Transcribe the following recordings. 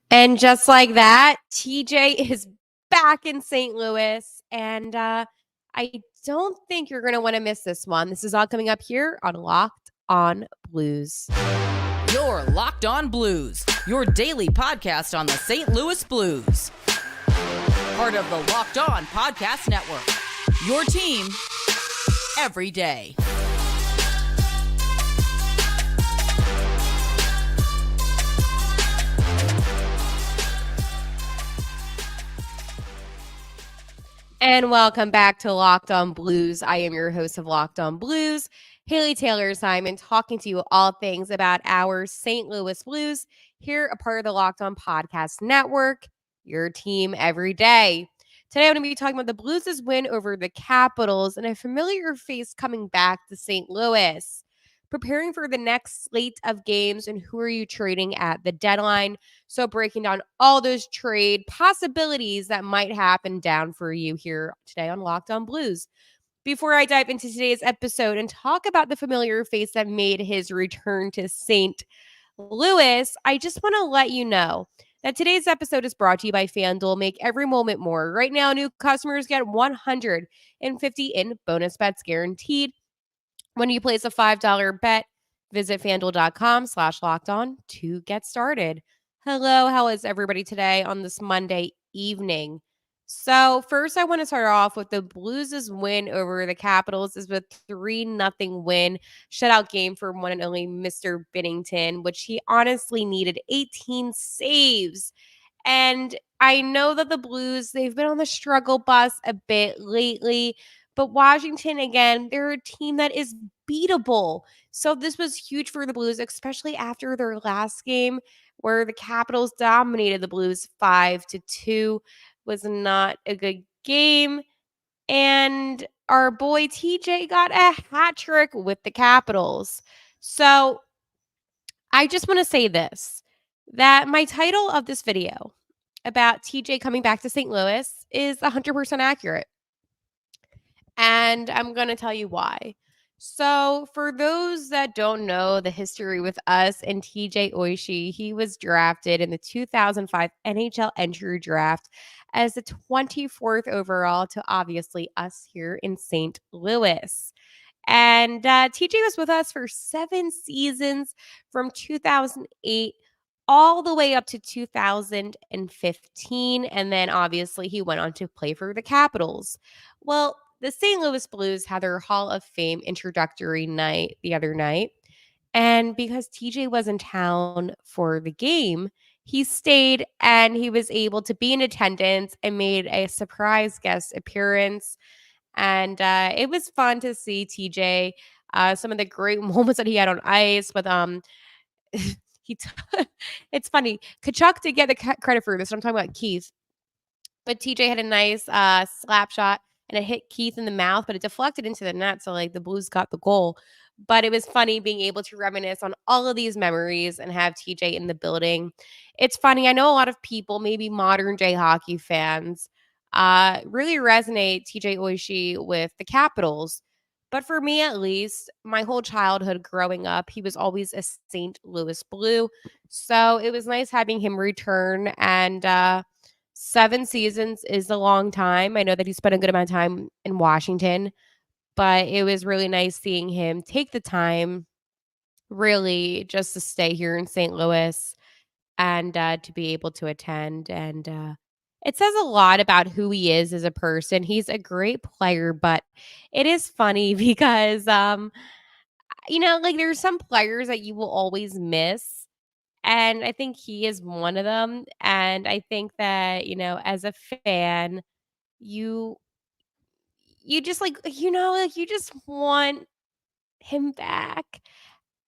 And just like that, TJ is back in St. Louis. And I don't think you're going to want to miss this one. This is all coming up here on Locked On Blues. You're Locked On Blues, your daily podcast on the St. Louis Blues. Part of the Locked On Podcast Network. Your team every day. And welcome back to Locked On Blues. I am your host of Locked On Blues, Haley Taylor-Simon, talking to you all things about our St. Louis Blues, here a part of the Locked On Podcast Network, your team every day. Today I'm going to be talking about the Blues' win over the Capitals and a familiar face coming back to St. Louis. Preparing for the next slate of games and who are you trading at the deadline. So breaking down all those trade possibilities that might happen down for you here today on Locked On Blues. Before I dive into today's episode and talk about the familiar face that made his return to St. Louis, I just want to let you know that today's episode is brought to you by FanDuel. Make every moment more. Right now, new customers get 150 in bonus bets guaranteed when you place a $5 bet. Visit FanDuel.com/lockedon to get started. Hello, how is everybody today on this Monday evening? So first, I want to start off with the Blues' win over the Capitals is a 3-0 win, shutout game for one and only Mr. Binnington, which he honestly needed 18 saves. And I know that the Blues, they've been on the struggle bus a bit lately, but Washington, again, they're a team that is beatable. So this was huge for the Blues, especially after their last game where the Capitals dominated the Blues 5-2. Was not a good game. And our boy TJ got a hat trick with the Capitals. So I just want to say this, that my title of this video about TJ coming back to St. Louis is 100% accurate. And I'm going to tell you why. So, for those that don't know the history with us and T.J. Oshie, he was drafted in the 2005 NHL entry draft as the 24th overall to obviously us here in St. Louis. And TJ was with us for 7 seasons from 2008 all the way up to 2015. And then obviously he went on to play for the Capitals. Well, the St. Louis Blues had their Hall of Fame introductory night the other night. And because TJ was in town for the game, he stayed and he was able to be in attendance and made a surprise guest appearance. And it was fun to see TJ. Some of the great moments that he had on ice with he t- it's funny. Kachuk did get the credit for this. I'm talking about Keith, but TJ had a nice slap shot and it hit Keith in the mouth, but it deflected into the net. So like the Blues got the goal. But it was funny being able to reminisce on all of these memories and have TJ in the building. It's funny. I know a lot of people, maybe modern day hockey fans, really resonate TJ Oshie with the Capitals. But for me, at least, my whole childhood growing up, he was always a St. Louis Blue. So it was nice having him return. And 7 seasons is a long time. I know that he spent a good amount of time in Washington, but it was really nice seeing him take the time really just to stay here in St. Louis and to be able to attend. And it says a lot about who he is as a person. He's a great player, but it is funny because, like there's some players that you will always miss. And I think he is one of them. And I think that, as a fan, you just like you just want him back.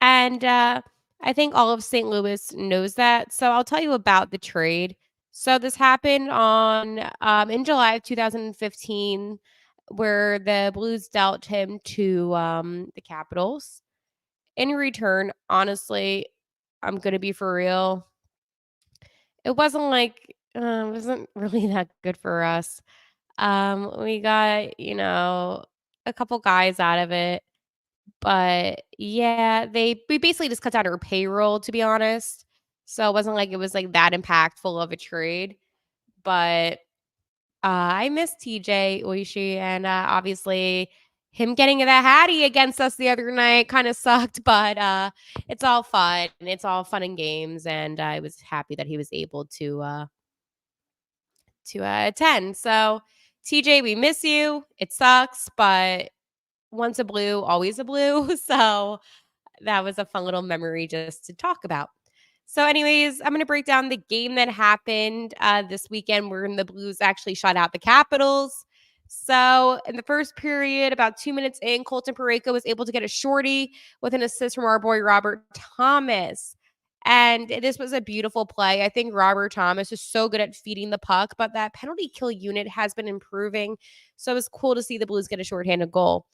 And I think all of St. Louis knows that. So I'll tell you about the trade. So this happened on in July of 2015, where the Blues dealt him to the Capitals. In return, honestly, I'm gonna be for real. It wasn't it wasn't really that good for us. We got a couple guys out of it. But yeah, we basically just cut down our payroll, to be honest. So it wasn't like it was like that impactful of a trade. But I miss TJ Oshie, and obviously him getting that Hattie against us the other night kind of sucked, but it's all fun. It's all fun and games, and I was happy that he was able to attend. So TJ, we miss you. It sucks, but once a blue, always a blue. So that was a fun little memory just to talk about. So, anyways, I'm going to break down the game that happened this weekend where the Blues actually shut out the Capitals. So, in the first period, about 2 minutes in, Colton Parayko was able to get a shorty with an assist from our boy Robert Thomas. And this was a beautiful play. I think Robert Thomas is so good at feeding the puck, but that penalty kill unit has been improving. So it was cool to see the Blues get a shorthanded goal.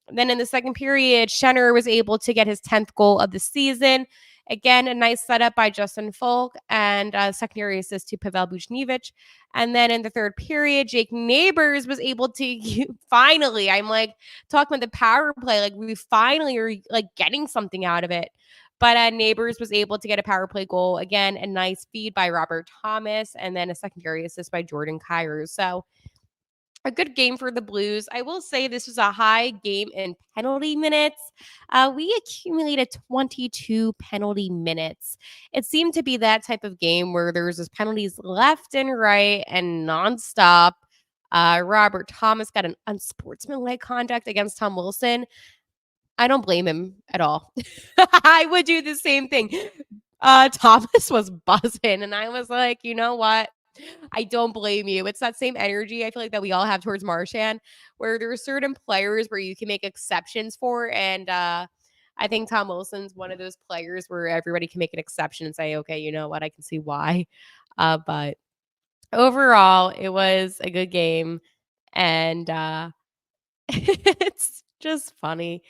Then in the second period, Schenner was able to get his 10th goal of the season. Again, a nice setup by Justin Folk and a secondary assist to Pavel Buchnevich. And then in the third period, Jake Neighbors was able to finally, I'm like talking about the power play, like we finally are like getting something out of it. But Neighbors was able to get a power play goal. Again, a nice feed by Robert Thomas and then a secondary assist by Jordan Kyrou. So a good game for the Blues. I will say this was a high game in penalty minutes. We accumulated 22 penalty minutes. It seemed to be that type of game where there was just penalties left and right and nonstop. Robert Thomas got an unsportsmanlike conduct against Tom Wilson. I don't blame him at all. I would do the same thing. Thomas was buzzing, and I was like, you know what? I don't blame you. It's that same energy I feel like that we all have towards Marchand, where there are certain players where you can make exceptions for, and I think Tom Wilson's one of those players where everybody can make an exception and say, okay, you know what? I can see why. But overall, it was a good game, and it's just funny.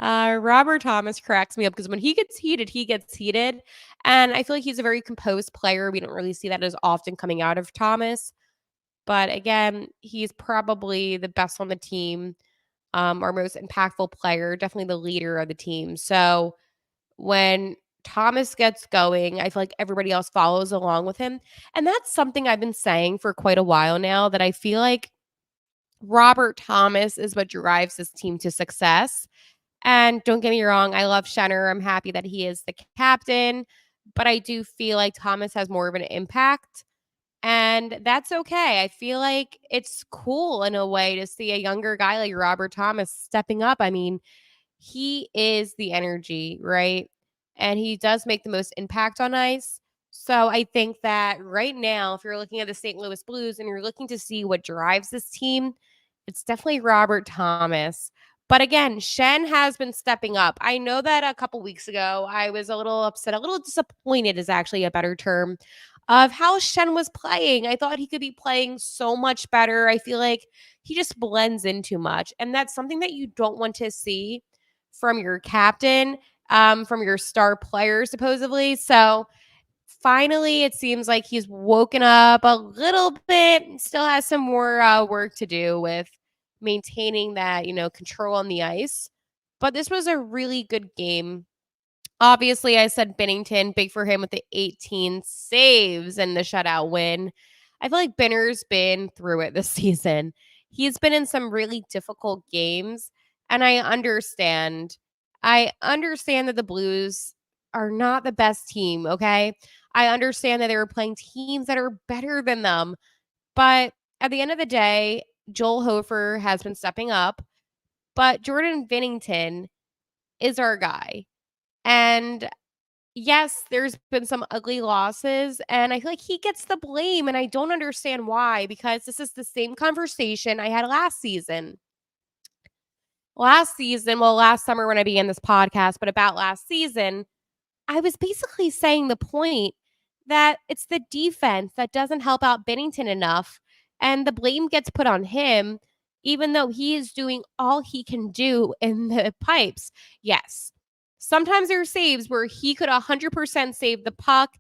Robert Thomas cracks me up because when he gets heated, he gets heated. And I feel like he's a very composed player. We don't really see that as often coming out of Thomas. But again, he's probably the best on the team, our most impactful player, definitely the leader of the team. So when Thomas gets going, I feel like everybody else follows along with him. And that's something I've been saying for quite a while now that I feel like Robert Thomas is what drives this team to success. And don't get me wrong, I love Schenner. I'm happy that he is the captain, but I do feel like Thomas has more of an impact. And that's okay. I feel like it's cool in a way to see a younger guy like Robert Thomas stepping up. I mean, he is the energy, right? And he does make the most impact on ice. So I think that right now, if you're looking at the St. Louis Blues and you're looking to see what drives this team, it's definitely Robert Thomas. But again, Shen has been stepping up. I know that a couple weeks ago, I was a little upset, a little disappointed is actually a better term, of how Shen was playing. I thought he could be playing so much better. I feel like he just blends in too much. And that's something that you don't want to see from your captain, from your star player, supposedly. So finally, it seems like he's woken up a little bit, still has some more work to do with maintaining that, control on the ice. But this was a really good game. Obviously, I said Binnington, big for him with the 18 saves and the shutout win. I feel like Binner's been through it this season. He's been in some really difficult games, and I understand. I understand that the Blues are not the best team, okay? I understand that they were playing teams that are better than them, but at the end of the day, Joel Hofer has been stepping up, but Jordan Binnington is our guy. And yes, there's been some ugly losses, and I feel like he gets the blame, and I don't understand why, because this is the same conversation I had last season. Last summer when I began this podcast, but about last season, I was basically saying the point that it's the defense that doesn't help out Binnington enough, and the blame gets put on him, even though he is doing all he can do in the pipes. Yes, sometimes there are saves where he could 100% save the puck,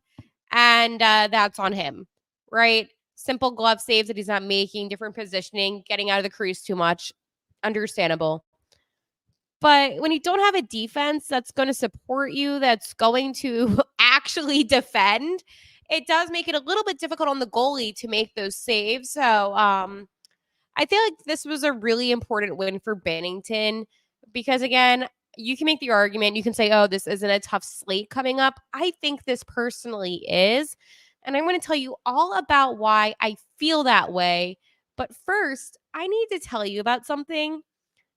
and that's on him, right? Simple glove saves that he's not making, different positioning, getting out of the crease too much. Understandable. But when you don't have a defense that's going to support you, that's going to actually defend, it does make it a little bit difficult on the goalie to make those saves. So I feel like this was a really important win for Binnington because, again, you can make the argument. You can say, oh, this isn't a tough slate coming up. I think this personally is. And I'm going to tell you all about why I feel that way. But first, I need to tell you about something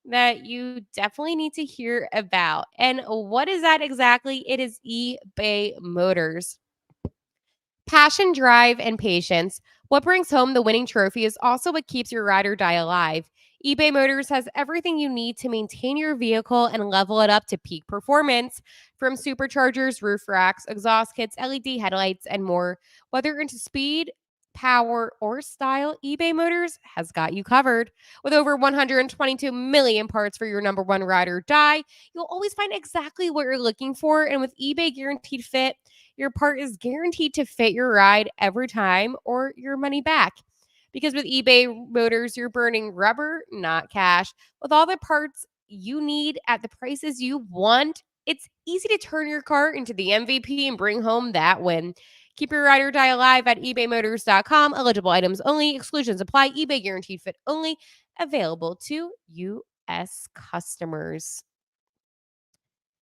that you definitely need to hear about. And what is that exactly? It is eBay Motors. Passion, drive, and patience. What brings home the winning trophy is also what keeps your ride or die alive. eBay Motors has everything you need to maintain your vehicle and level it up to peak performance. From superchargers, roof racks, exhaust kits, LED headlights, and more. Whether you're into speed, power, or style, eBay Motors has got you covered. With over 122 million parts for your number one ride or die, you'll always find exactly what you're looking for. And with eBay Guaranteed Fit, your part is guaranteed to fit your ride every time or your money back. Because with eBay Motors, you're burning rubber, not cash. With all the parts you need at the prices you want, it's easy to turn your car into the MVP and bring home that win. Keep your ride or die alive at ebaymotors.com. Eligible items only. Exclusions apply. eBay Guaranteed Fit only. Available to U.S. customers.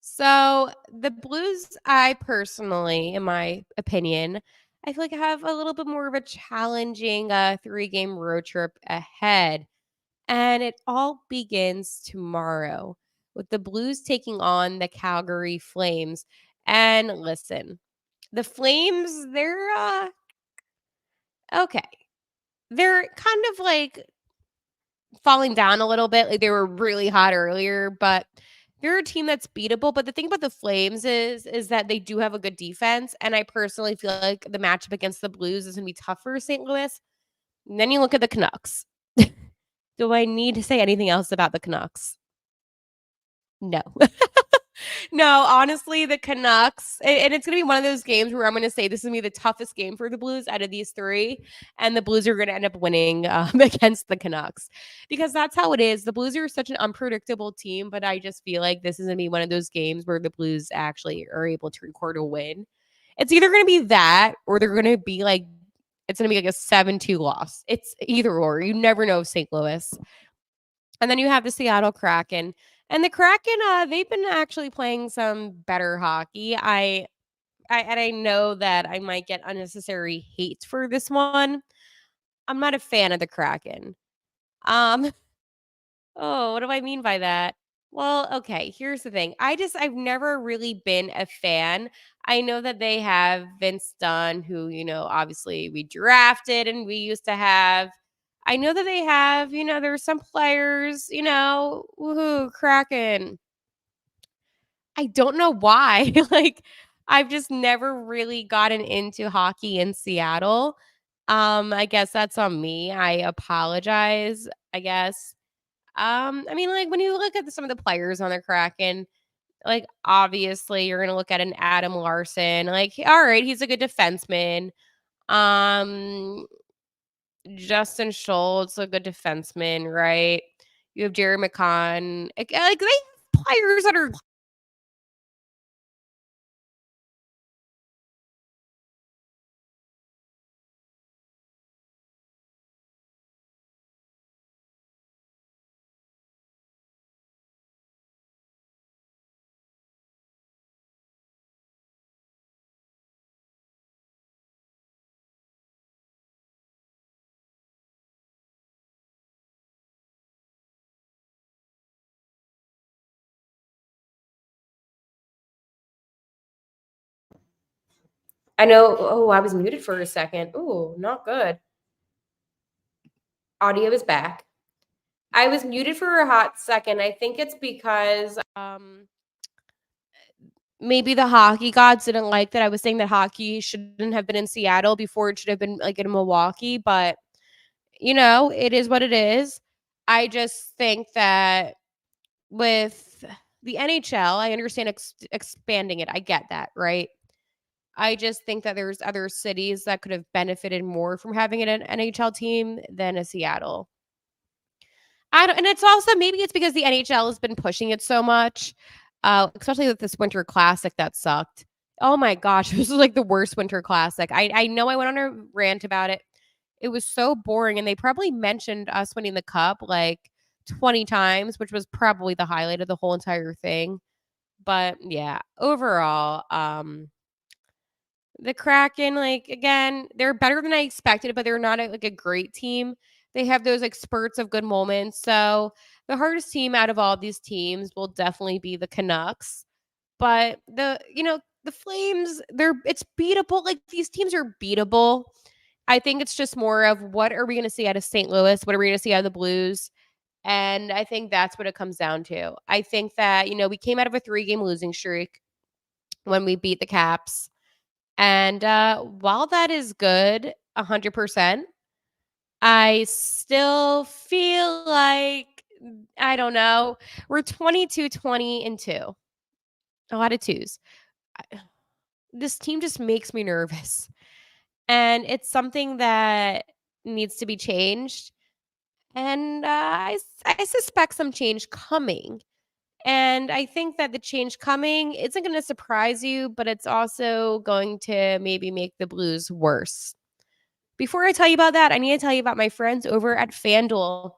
So the Blues, I personally, in my opinion, I feel like I have a little bit more of a challenging 3-game road trip ahead. And it all begins tomorrow with the Blues taking on the Calgary Flames. And listen, the Flames, they're okay. They're kind of like falling down a little bit. Like they were really hot earlier, but they're a team that's beatable. But the thing about the Flames is that they do have a good defense, and I personally feel like the matchup against the Blues is going to be tough for St. Louis. And then you look at the Canucks. Do I need to say anything else about the Canucks? No. No, honestly, the Canucks, and it's going to be one of those games where I'm going to say this is going to be the toughest game for the Blues out of these three, and the Blues are going to end up winning against the Canucks because that's how it is. The Blues are such an unpredictable team, but I just feel like this is going to be one of those games where the Blues actually are able to record a win. It's either going to be that or they're going to be like, it's going to be like a 7-2 loss. It's either or. You never know, St. Louis. And then you have the Seattle Kraken. And the Kraken, they've been actually playing some better hockey. I know that I might get unnecessary hate for this one. I'm not a fan of the Kraken. Um, oh, what do I mean by that? Well, okay, here's the thing. I've never really been a fan. I know that they have Vince Dunn, who, obviously we drafted and we used to have. I know that they have, there's some players, woohoo, Kraken. I don't know why. Like, I've just never really gotten into hockey in Seattle. I guess that's on me. I apologize, I guess. I mean, like when you look at some of the players on the Kraken, like obviously you're gonna look at an Adam Larson. Like, all right, he's a good defenseman. Um, Justin Schultz, a good defenseman, right? You have Jerry McCann. Like they have players that are. I know. Oh, I was muted for a second. Ooh, not good. Audio is back. I was muted for a hot second. I think it's because maybe the hockey gods didn't like that I was saying that hockey shouldn't have been in Seattle before it should have been like in Milwaukee, but it is what it is. I just think that with the NHL, I understand expanding it. I get that, right? I just think that there's other cities that could have benefited more from having an NHL team than a Seattle. And it's also maybe it's because the NHL has been pushing it so much, especially with this Winter Classic that sucked. Oh my gosh, this was like the worst winter classic. I know I went on a rant about it. It was so boring, and they probably mentioned us winning the cup like 20 times, which was probably the highlight of the whole entire thing. But yeah, overall, the Kraken, like again, they're better than I expected, but they're not like a great team. They have those like spurts of good moments. So the hardest team out of all these teams will definitely be the Canucks. But the Flames, it's beatable. Like these teams are beatable. I think it's just more of what are we going to see out of St. Louis? What are we going to see out of the Blues? And I think that's what it comes down to. I think that, we came out of a 3-game losing streak when we beat the Caps. And while that is good, 100%, I still feel like, I don't know, we're 22-20-2. A lot of twos. This team just makes me nervous. And it's something that needs to be changed. And I suspect some change coming. And I think that the change coming isn't going to surprise you, but it's also going to maybe make the Blues worse. Before I tell you about that, I need to tell you about my friends over at FanDuel.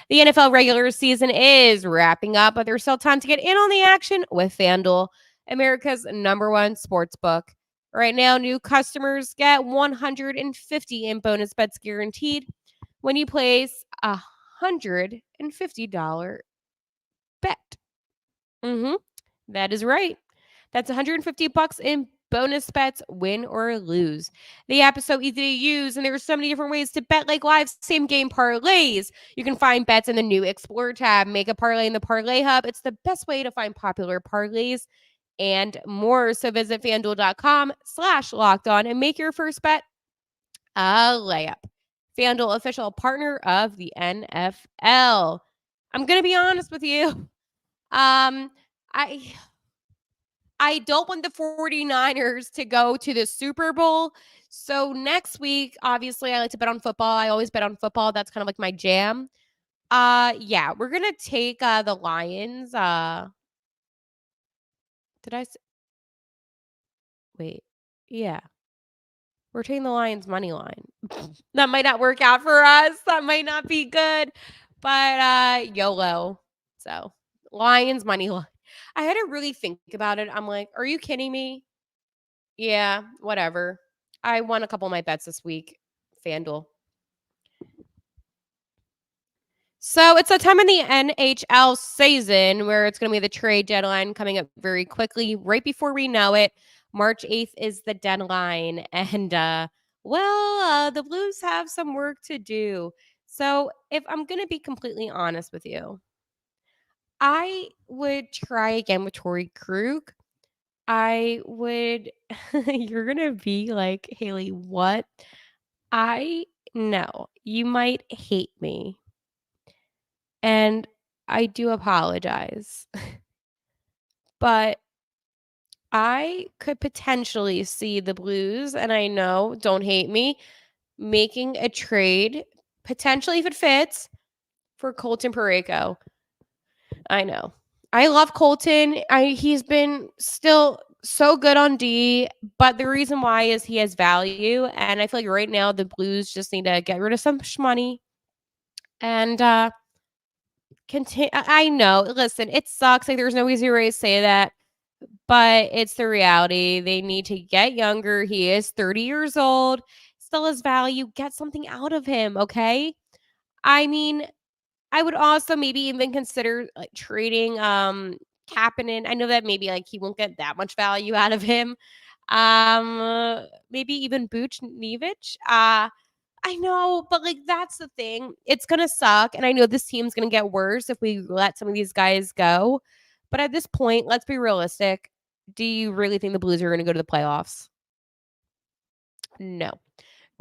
The NFL regular season is wrapping up, but there's still time to get in on the action with FanDuel, America's #1 sports book. Right now, new customers get 150 in bonus bets guaranteed when you place a $150 bet. Mm-hmm. That is right. That's $150 in bonus bets, win or lose. The app is so easy to use, and there's so many different ways to bet, like live same game parlays. You can find bets in the new Explore tab, make a parlay in the Parlay Hub. It's the best way to find popular parlays and more. So visit fanduel.com/locked on and make your first bet a layup. FanDuel, official partner of the NFL. I'm gonna be honest with you. I I don't want the 49ers to go to the Super Bowl. So next week, obviously, I like to bet on football. I always bet on football. That's kind of like my jam. Yeah, we're gonna take the Lions. Did I wait? Yeah, we're taking the Lions money line. That might not work out for us. That might not be good. But YOLO. So Lions money line. I had to really think about it. I'm like, are you kidding me? Yeah, whatever. I won a couple of my bets this week, FanDuel. So it's a time in the NHL season where it's going to be the trade deadline coming up very quickly. Right before we know it, March 8th is the deadline. And, the Blues have some work to do. So if I'm going to be completely honest with you, I would try again with Torrey Krug. I would, you're going to be like, Haley, what? I know you might hate me, and I do apologize, but I could potentially see the Blues, and I know, don't hate me, making a trade, potentially if it fits, for Colton Parayko. I know. I love Colton. He's been still so good on D, but the reason why is he has value, and I feel like right now the Blues just need to get rid of some money and continue. I know. Listen, it sucks. Like there's no easy way to say that, but it's the reality. They need to get younger. He is 30 years old, still has value. Get something out of him, okay? I mean, I would also maybe even consider like trading Kapanen. I know that maybe like he won't get that much value out of him. Maybe even Buchnevich. I know, but like that's the thing. It's gonna suck, and I know this team's gonna get worse if we let some of these guys go. But at this point, let's be realistic. Do you really think the Blues are gonna go to the playoffs? No.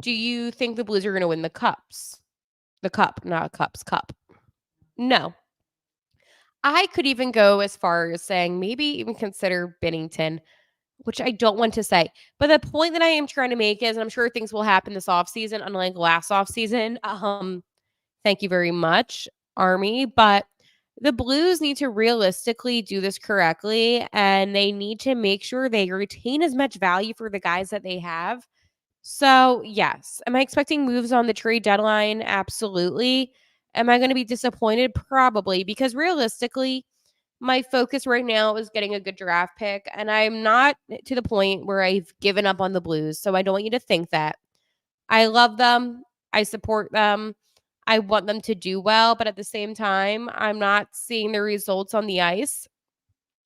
Do you think the Blues are gonna win the cups? The cup, not cups, cup. No. I could even go as far as saying maybe even consider Binnington, which I don't want to say. But the point that I am trying to make is, and I'm sure things will happen this offseason, unlike last offseason. Thank you very much, Army. But The Blues need to realistically do this correctly, and they need to make sure they retain as much value for the guys that they have. So, yes. Am I expecting moves on the trade deadline? Absolutely. Am I going to be disappointed? Probably, because realistically, my focus right now is getting a good draft pick, and I'm not to the point where I've given up on the Blues. So, I don't want you to think that. I love them. I support them. I want them to do well, but at the same time, I'm not seeing the results on the ice.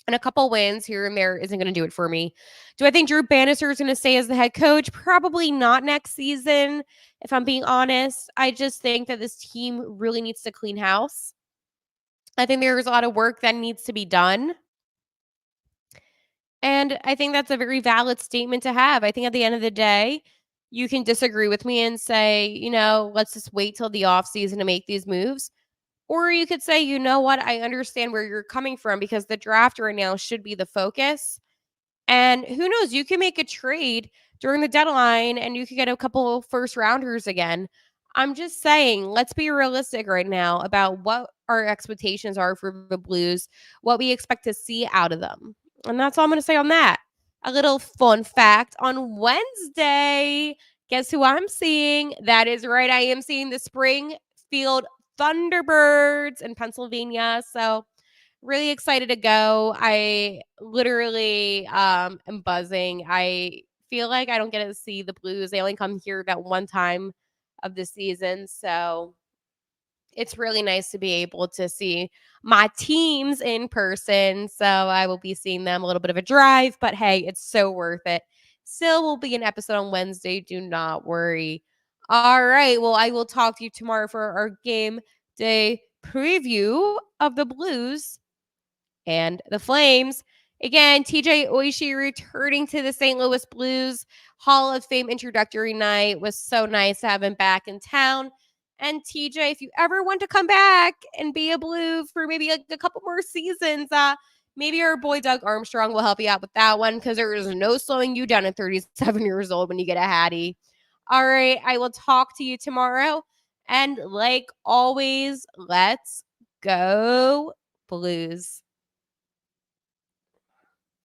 And a couple wins here and there isn't going to do it for me. Do I think Drew Bannister is going to stay as the head coach? Probably not next season, if I'm being honest. I just think that this team really needs to clean house. I think there's a lot of work that needs to be done. And I think that's a very valid statement to have. I think at the end of the day, you can disagree with me and say, let's just wait till the offseason to make these moves. Or you could say, you know what, I understand where you're coming from because the draft right now should be the focus. And who knows, you can make a trade during the deadline and you could get a couple first rounders again. I'm just saying, let's be realistic right now about what our expectations are for the Blues, what we expect to see out of them. And that's all I'm going to say on that. A little fun fact on Wednesday, guess who I'm seeing? That is right. I am seeing the Springfield Thunderbirds in Pennsylvania. So, really excited to go. I literally am buzzing. I feel like I don't get to see the Blues. They only come here that one time of the season. So it's really nice to be able to see my teams in person. So I will be seeing them a little bit of a drive, but hey, it's so worth it. Still will be an episode on Wednesday. Do not worry. All right. Well, I will talk to you tomorrow for our game day preview of the Blues and the Flames. Again, T.J Oshie returning to the St. Louis Blues Hall of Fame introductory night. Was so nice to have him back in town. And TJ, if you ever want to come back and be a Blue for maybe like a couple more seasons, maybe our boy Doug Armstrong will help you out with that one because there is no slowing you down at 37 years old when you get a Hattie. All right, I will talk to you tomorrow. And like always, let's go Blues.